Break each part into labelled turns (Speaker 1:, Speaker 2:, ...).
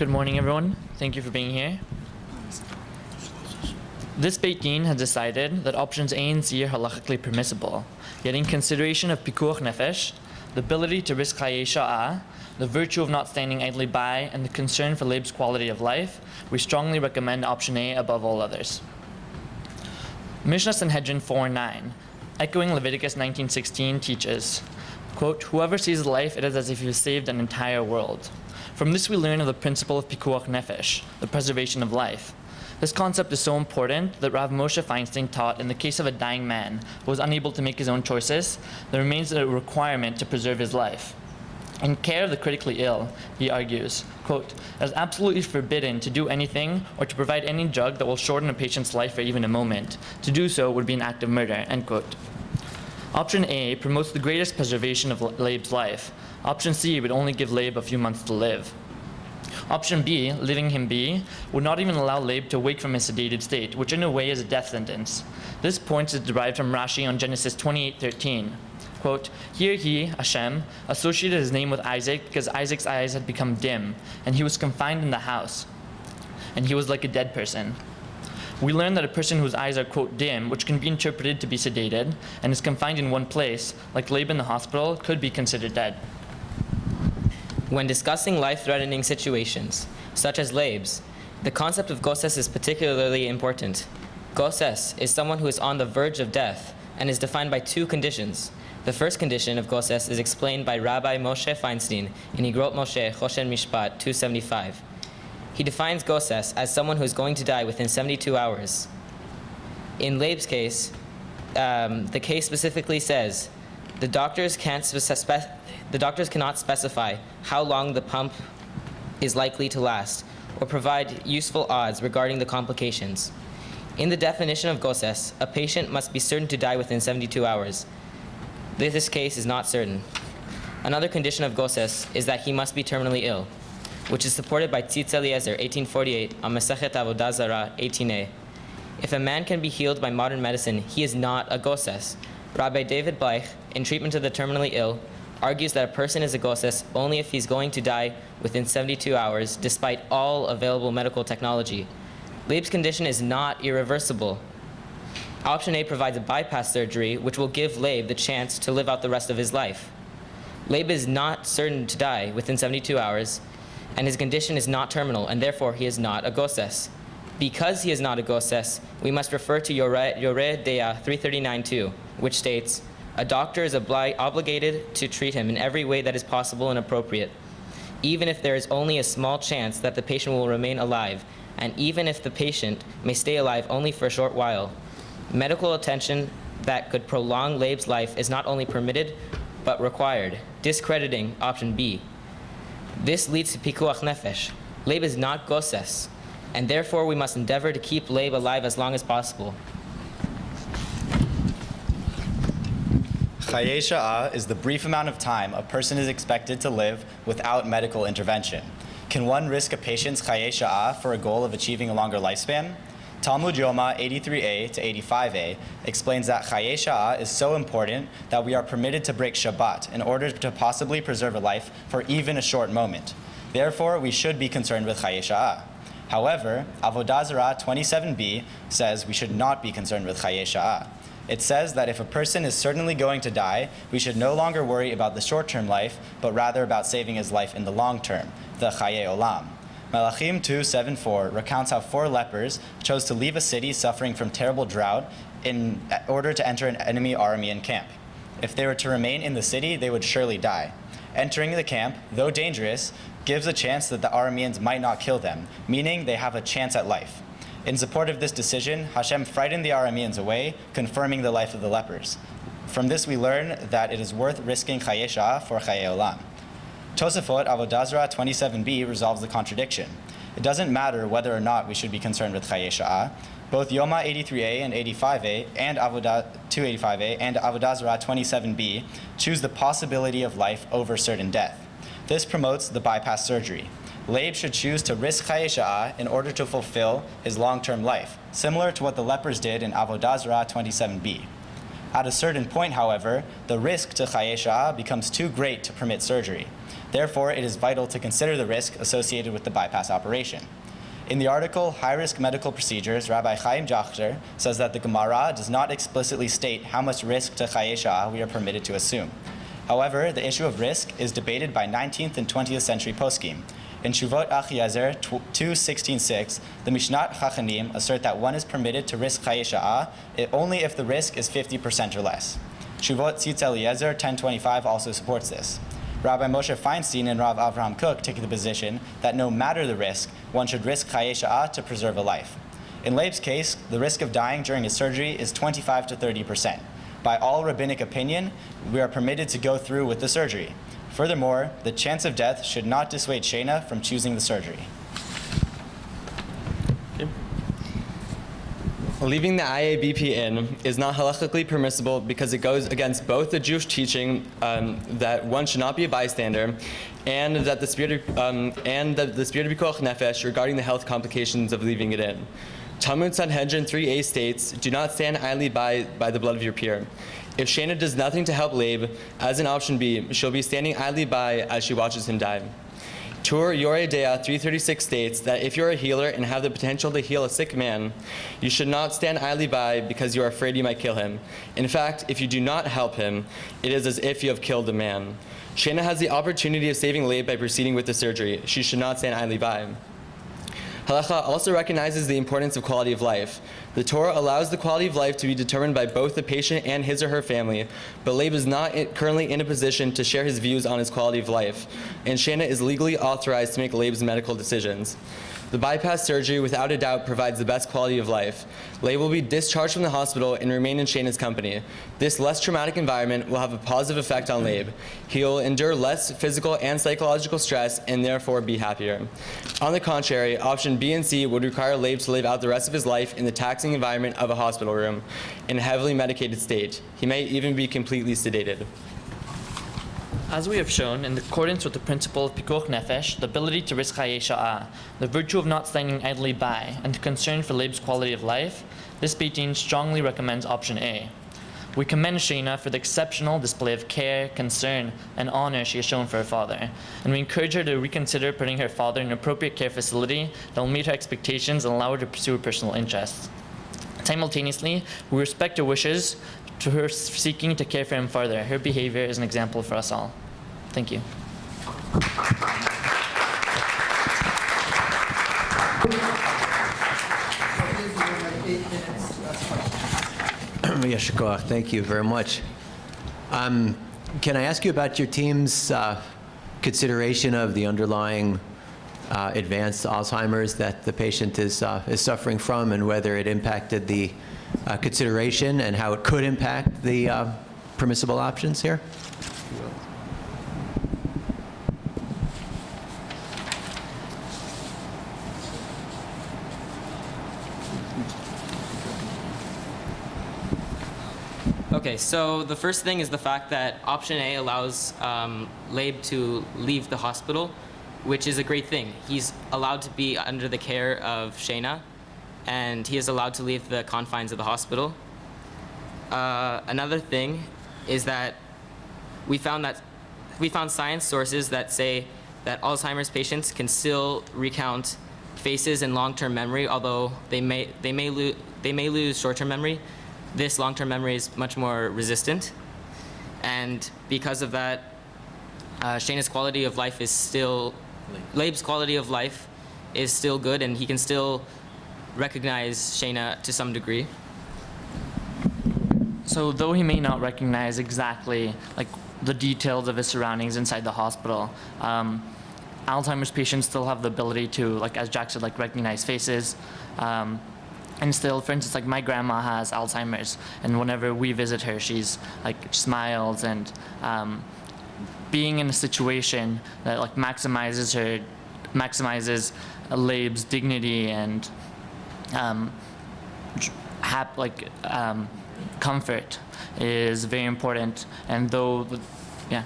Speaker 1: Good morning, everyone. Thank you for being here. This Beit Din has decided that options A and C are halachically permissible, yet in consideration of pikuach nefesh, the ability to risk chayei sha'ah, the virtue of not standing idly by, and the concern for Leib's quality of life, we strongly recommend option A above all others. Mishnah Sanhedrin 4:9, echoing Leviticus 19:16, teaches, quote, "Whoever sees life, it is as if he saved an entire world." From this we learn of the principle of pikuach nefesh, the preservation of life. This concept is so important that Rav Moshe Feinstein taught in the case of a dying man who was unable to make his own choices, there remains a requirement to preserve his life. In care of the critically ill, he argues, quote, "It is absolutely forbidden to do anything or to provide any drug that will shorten a patient's life for even a moment. To do so would be an act of murder," end quote. Option A promotes the greatest preservation of Leib's life. Option C would only give Leib a few months to live. Option B, letting him be, would not even allow Leib to wake from his sedated state, which in a way is a death sentence. This point is derived from Rashi on Genesis 28:13. Quote, "Here he, Hashem, associated his name with Isaac because Isaac's eyes had become dim, and he was confined in the house, and he was like a dead person." We learn that a person whose eyes are, quote, dim, which can be interpreted to be sedated, and is confined in one place, like Leib in the hospital, could be considered dead.
Speaker 2: When discussing life-threatening situations, such as Leib's, the concept of goses is particularly important. Goses is someone who is on the verge of death and is defined by two conditions. The first condition of goses is explained by Rabbi Moshe Feinstein in Igrot Moshe Choshen Mishpat 275. He defines goses as someone who is going to die within 72 hours. In Leib's case, the case specifically says the doctors cannot specify how long the pump is likely to last or provide useful odds regarding the complications. In the definition of goses, a patient must be certain to die within 72 hours. This case is not certain. Another condition of goses is that he must be terminally ill, which is supported by Tzitz Eliezer 1848 on Masechet Avodah Zarah 18a. If a man can be healed by modern medicine, he is not a goses. Rabbi David Bleich, in Treatment of the Terminally Ill, argues that a person is a goses only if he's going to die within 72 hours, despite all available medical technology. Leib's condition is not irreversible. Option A provides a bypass surgery, which will give Leib the chance to live out the rest of his life. Leib is not certain to die within 72 hours, and his condition is not terminal, and therefore he is not a goses. Because he is not a goses, we must refer to Yoreh Deah 339-2, which states, "A doctor is obligated to treat him in every way that is possible and appropriate, even if there is only a small chance that the patient will remain alive, and even if the patient may stay alive only for a short while. Medical attention that could prolong Leib's life is not only permitted, but required," discrediting option B. This leads to pikuach nefesh. Leib is not goses, and therefore we must endeavor to keep Leib alive as long as possible.
Speaker 3: Chayei sha'ah is the brief amount of time a person is expected to live without medical intervention. Can one risk a patient's chayei sha'ah for a goal of achieving a longer lifespan? Talmud Yoma 83a to 85a explains that chayei sha'ah is so important that we are permitted to break Shabbat in order to possibly preserve a life for even a short moment. Therefore, we should be concerned with chayei sha'ah. However, Avodah Zarah 27b says we should not be concerned with chayei sha'ah. It says that if a person is certainly going to die, we should no longer worry about the short-term life, but rather about saving his life in the long term, the chayei olam. Malachim 2:7-4 recounts how 4 lepers chose to leave a city suffering from terrible drought in order to enter an enemy Aramean camp. If they were to remain in the city, they would surely die. Entering the camp, though dangerous, gives a chance that the Arameans might not kill them, meaning they have a chance at life. In support of this decision, Hashem frightened the Arameans away, confirming the life of the lepers. From this we learn that it is worth risking chayei sha'ah for chayei olam. Tosafot Avodah Zarah 27b resolves the contradiction. It doesn't matter whether or not we should be concerned with chayei sha'ah. Both Yoma 83a and 85a and Avodah 285a and Avodah Zarah 27b choose the possibility of life over certain death. This promotes the bypass surgery. Leib should choose to risk chayei sha'ah in order to fulfill his long-term life, similar to what the lepers did in Avodah Zarah 27b. At a certain point, however, the risk to Chaye Sha'ah becomes too great to permit surgery. Therefore, it is vital to consider the risk associated with the bypass operation. In the article, High-Risk Medical Procedures, Rabbi Chaim Jachter says that the Gemara does not explicitly state how much risk to Chaye Sha'ah we are permitted to assume. However, the issue of risk is debated by 19th and 20th century poskim. In Shuvot Achiezer 2:16-6, the Mishnat Chachanim assert that one is permitted to risk Chaye Sha'ah only if the risk is 50% or less. Shuvot Tzitz Eliezer 10:25 also supports this. Rabbi Moshe Feinstein and Rav Avraham Kook take the position that no matter the risk, one should risk Chaye Sha'ah to preserve a life. In Leib's case, the risk of dying during his surgery is 25 to 30%. By all rabbinic opinion, we are permitted to go through with the surgery. Furthermore, the chance of death should not dissuade Shayna from choosing the surgery.
Speaker 4: Leaving the IABP in is not halachically permissible because it goes against both the Jewish teaching that one should not be a bystander, and that the spirit of pikuach nefesh regarding the health complications of leaving it in. Talmud Sanhedrin 3a states, "Do not stand idly by the blood of your peer." If Shayna does nothing to help Leib, as in option B, she'll be standing idly by as she watches him die. Tur Yoreh Deah 336 states that if you're a healer and have the potential to heal a sick man, you should not stand idly by because you are afraid you might kill him. In fact, if you do not help him, it is as if you have killed a man. Shayna has the opportunity of saving Leib by proceeding with the surgery. She should not stand idly by. Halacha also recognizes the importance of quality of life. The Torah allows the quality of life to be determined by both the patient and his or her family, but Leib is not currently in a position to share his views on his quality of life, and Shayna is legally authorized to make Leib's medical decisions. The bypass surgery, without a doubt, provides the best quality of life. Leib will be discharged from the hospital and remain in Shayna's company. This less traumatic environment will have a positive effect on Leib. He will endure less physical and psychological stress and therefore be happier. On the contrary, option B and C would require Leib to live out the rest of his life in the taxing environment of a hospital room in a heavily medicated state. He may even be completely sedated.
Speaker 1: As we have shown, in accordance with the principle of pikuach nefesh, the ability to risk Chaye Sha'ah, the virtue of not standing idly by, and the concern for Leib's quality of life, this Beit Din strongly recommends option A. We commend Shayna for the exceptional display of care, concern, and honor she has shown for her father, and we encourage her to reconsider putting her father in an appropriate care facility that will meet her expectations and allow her to pursue her personal interests. Simultaneously, we respect her wishes to her seeking to care for him further. Her behavior is an example for us all. Thank you.
Speaker 5: Yeshikoach, thank you very much. Can I ask you about your team's consideration of the underlying advanced Alzheimer's that the patient is suffering from, and whether it impacted the consideration and how it could impact the permissible options here?
Speaker 2: Okay, so the first thing is the fact that option A allows Leib to leave the hospital, which is a great thing. He's allowed to be under the care of Shayna, and he is allowed to leave the confines of the hospital. Another thing is that we found science sources that say that Alzheimer's patients can still recount faces in long-term memory, although they may lose short-term memory. This long-term memory is much more resistant, and because of that, Shayna's quality of life is still, Leib's quality of life is still good, and he can still recognize Shayna to some degree.
Speaker 1: So though he may not recognize exactly the details of his surroundings inside the hospital, Alzheimer's patients still have the ability to, as Jack said, recognize faces. And still, for instance, my grandma has Alzheimer's, and whenever we visit her, she's smiles, and being in a situation that maximizes Leib's dignity and comfort is very important. And though, yeah.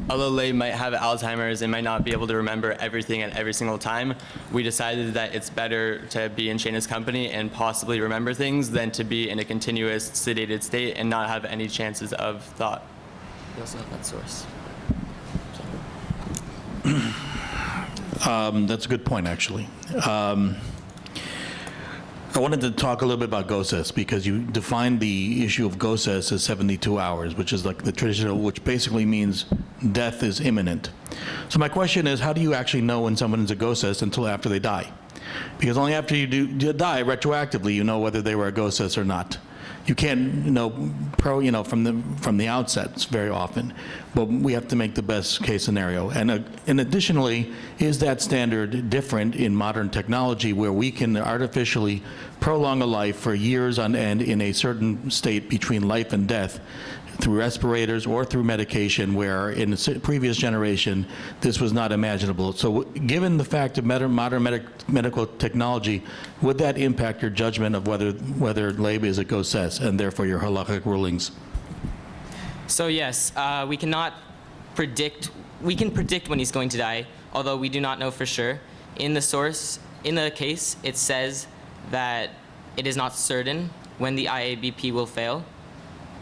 Speaker 4: although Leib might have Alzheimer's and might not be able to remember everything at every single time, we decided that it's better to be in Shayna's company and possibly remember things than to be in a continuous sedated state and not have any chances of thought.
Speaker 2: We also have that source.
Speaker 6: That's a good point, actually. I wanted to talk a little bit about GOSES because you defined the issue of GOSES as 72 hours, which is like the traditional, which basically means death is imminent. So my question is, how do you actually know when someone is a GOSES until after they die? Because only after you die retroactively, you know whether they were a GOSES or not. You can't know from the outset very often, but we have to make the best case scenario. And additionally, is that standard different in modern technology where we can artificially prolong a life for years on end in a certain state between life and death through respirators or through medication, where in the previous generation this was not imaginable? So given the fact of modern medical technology, would that impact your judgment of whether Leib is a GOSES and therefore your halakhic rulings?
Speaker 2: So yes, we cannot predict. We can predict when he's going to die, although we do not know for sure. In the case, it says that it is not certain when the IABP will fail.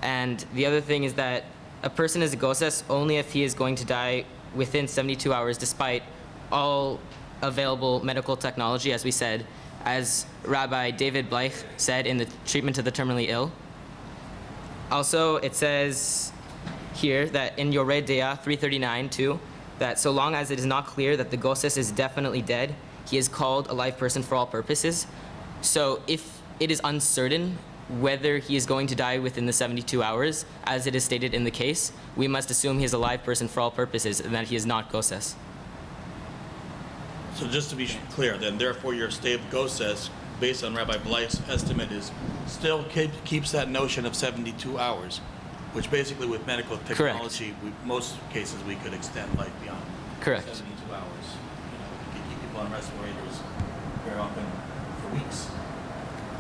Speaker 2: And the other thing is that a person is a GOSES only if he is going to die within 72 hours, despite all available medical technology, as we said, as Rabbi David Bleich said in the treatment of the terminally ill. Also, it says here that in Yoreh Deah 339 too, that so long as it is not clear that the GOSES is definitely dead, he is called a live person for all purposes. So if it is uncertain whether he is going to die within the 72 hours, as it is stated in the case, we must assume he is a live person for all purposes and that he is not GOSES.
Speaker 6: So just to be clear, then, therefore your state of GOSES, based on Rabbi Bleich's estimate, is still keeps that notion of 72 hours, which basically with medical technology, most cases we could extend life beyond
Speaker 2: Correct.
Speaker 6: 72 hours. We could keep people on respirators very often for weeks.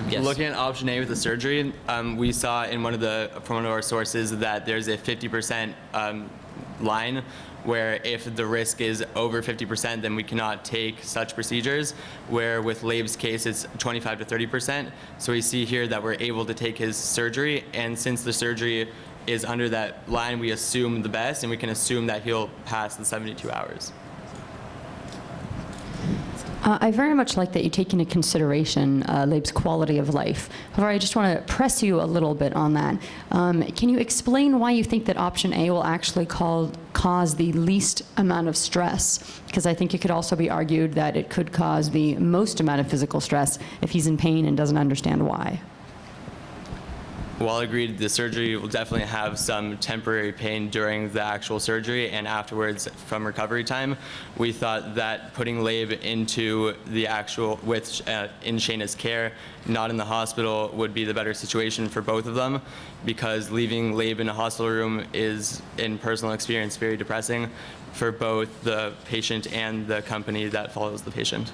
Speaker 2: Yes.
Speaker 4: Looking at option A with the surgery, we saw from one of our sources that there's a 50% line where if the risk is over 50%, then we cannot take such procedures, where with Leib's case, it's 25 to 30%. So we see here that we're able to take his surgery, and since the surgery is under that line, we assume the best, and we can assume that he'll pass the 72 hours.
Speaker 7: I very much like that you take into consideration Leib's quality of life. However, I just want to press you a little bit on that. Can you explain why you think that option A will actually cause the least amount of stress? Because I think it could also be argued that it could cause the most amount of physical stress if he's in pain and doesn't understand why.
Speaker 4: Well, agreed, the surgery will definitely have some temporary pain during the actual surgery and afterwards from recovery time. We thought that putting Leib into the actual, in Shayna's care, not in the hospital, would be the better situation for both of them, because leaving Leib in a hospital room is, in personal experience, very depressing for both the patient and the company that follows the patient.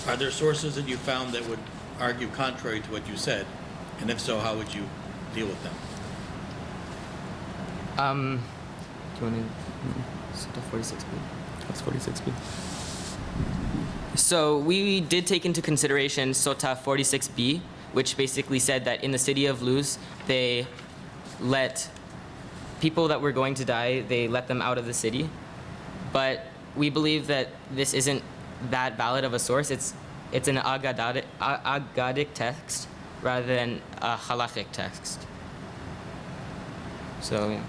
Speaker 6: Are there sources that you found that would argue contrary to what you said? And if so, how would you deal with them?
Speaker 2: Do you want to 46B? What's 46B? So we did take into consideration Sota 46B, which basically said that in the city of Luz, they let people that were going to die, they let them out of the city. But we believe that this isn't that valid of a source. It's an Agadic text rather than a halachic text. So, yeah.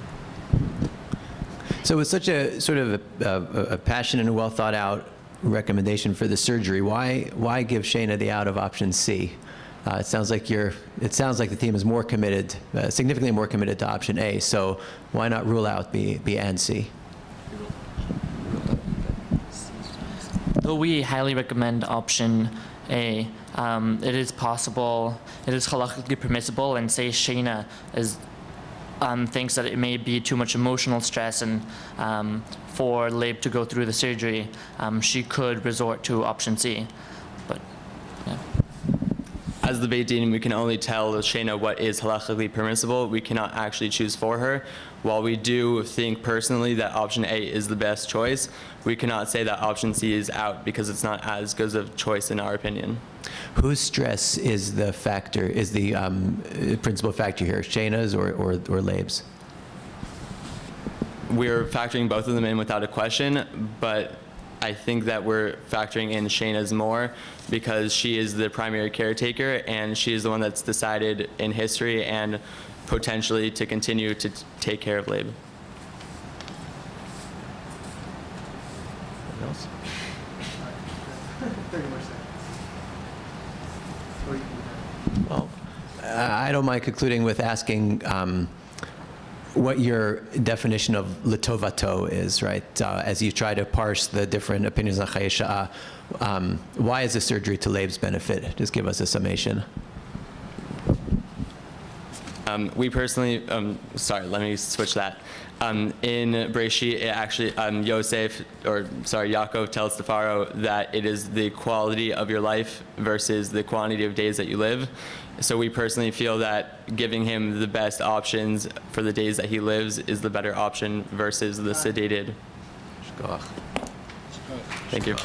Speaker 5: So with such a sort of a passionate and well thought out recommendation for the surgery, why give Shayna the out of option C? It sounds like the team is more committed, significantly more committed to option A. So why not rule out B and C?
Speaker 1: Though we highly recommend option A, it is possible, it is halakhically permissible, and say Shayna thinks that it may be too much emotional stress and for Leib to go through the surgery, she could resort to option C. But, yeah.
Speaker 4: As the Beit Din, we can only tell Shayna what is halachically permissible. We cannot actually choose for her. while we do think personally that option A is the best choice, we cannot say that option C is out because it's not as good of a choice in our opinion.
Speaker 5: Whose stress is the factor, is the principal factor here, Shayna's or Leib's?
Speaker 4: We're factoring both of them in without a question, but I think that we're factoring in Shayna's more because she is the primary caretaker and she is the one that's decided in history and potentially to continue to take care of Leib. Anything else?
Speaker 8: 30 more seconds.
Speaker 5: Well, I don't mind concluding with asking what your definition of letovato is, right? As you try to parse the different opinions on Chayei Sha'ah, why is the surgery to Leib's benefit? Just give us a summation.
Speaker 4: We personally, sorry, let me switch that. In Breshit, it actually, Yaakov tells the Pharaoh that it is the quality of your life versus the quantity of days that you live. So we personally feel that giving him the best options for the days that he lives is the better option versus the sedated. Thank you.